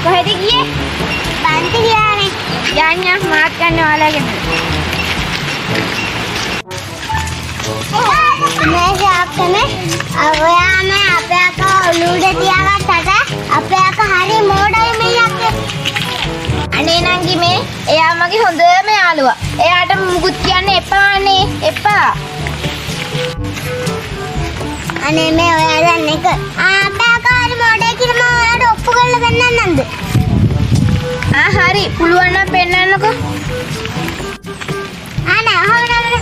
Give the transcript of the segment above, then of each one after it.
කොහෙද ගියේ? පන්ති ගියානේ. යන්න මාත් ගන්න ඔයාලගෙන. මේ ශාක්කනේ ඔයාම අපේ අක්කා ඔලුවට තියාගත්තට අපේ අක්කා හරි මෝඩයි මේ අක්කේ. අනේ නංගි මේ එයා මගේ හොඳම යාළුවා. එයාට මුකුත් කියන්න එපානේ. එපා. අනේ මේ ඔයා දන්න එක. අපේ අක්කා හරි මෝඩයි කියලා මම ඔයාලට ඔප්පු කරලා දෙන්නන්නම්ද? හරි පුළුවන් නම් පෙන්නන්නකෝ. නෑ හොරන්න.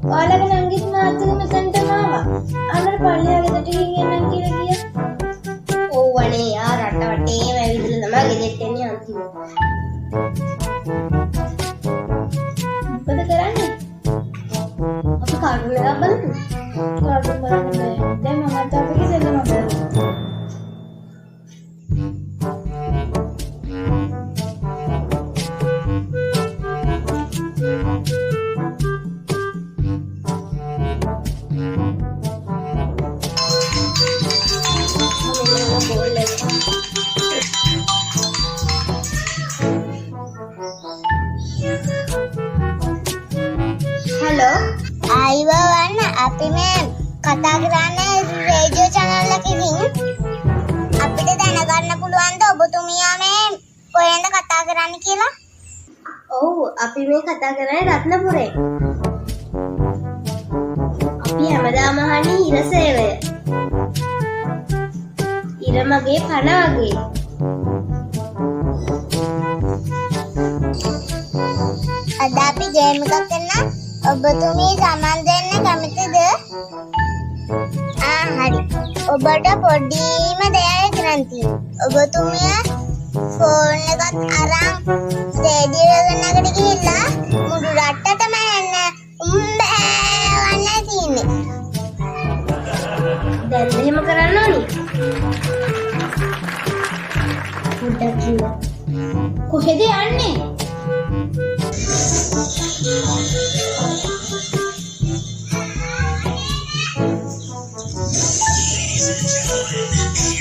ඔයාලගේ නංගිත් මාත්තුගේ මෙතනටම ආවා. අnder පල්ලිය ගෙදරට ගිහින් එන්නම් කියලා ගියා. ඕවනේ යා රට වටේම ඇවිදලා තමයි ගෙදරට එන්නේ අන්තිමට. මොකද කරන්නේ? අපි කාටුන් එකක් බලමු. කාටුන් බලන්න බෑ. දැන් මම අතපිට දෙන්න මම බලමු. හලෝ අයිබෝවන් අපි මේ කතා කරන්නේ රේඩියෝ channel එකකින් අපිට දැනගන්න පුළුවන්ද ඔබතුමියා මේ කොහෙන්ද කතා කරන්නේ කියලා? ඔව් අපි මේ කතා කරන්නේ රත්නපුරේ. අපි හැමදාම අහන්නේ ඉරසේවය. ඉර මගේ පණ වගේ. අද අපි ගේම් එකක් කරන ඔබතුමී සමන් දෙන්න කැමතිද? හරි. ඔබට පොඩිම දෙයක් කරන්න තියෙනවා. ඔබතුමිය ෆෝන් එකත් අරන් රේඩියෝ එකකට ගිහිල්ලා මුළු රටටම එන්න වන්න තියෙන්නේ. දැන් එහෙම කරන්න ඕනි. පොඩ්ඩක් කිව්වා. කොහෙද යන්නේ?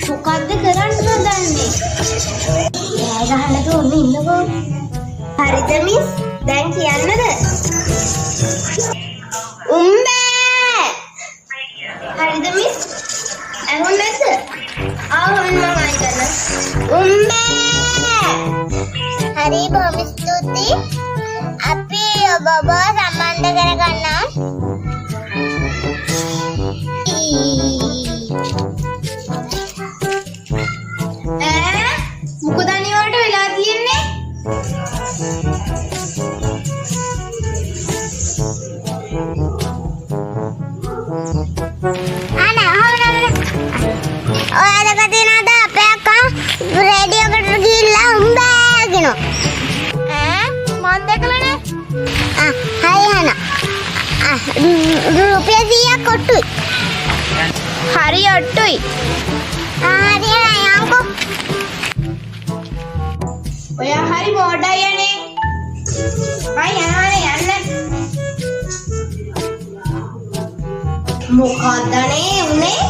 මොකද්ද කරන්න හදන්නේ? ඈ ගහන්න තෝරන්නේ ඉන්නකෝ. හරිද මිස්? දැන් කියන්නද? උම්බෑ. හරිද මිස්? ඇහුන්නේ නැද්ද? ආවම මම ආයි කරන්න. උම්බෑ. හරි බොහොම ස්තුතියි. අපි ඔබව සම්බන්ධ කරගන්නම්. මොකද අනිවාර්යට වෙලා තියෙන්නේ? ඔයාලට තියෙනවද අපේ අක්කා රේඩියෝ එකට ගිහිල්ලා උඹෑ කියනවා. මන් දැකලා නෑ. හරි හන. රුපියල් 100ක් කොට්ටුයි. හරි ඔට්ටුයි. හරි යන්කෝ. ඔයා හරි මොඩයි යන්නේ. අය යන්න. මොකක්ද නේ උනේ?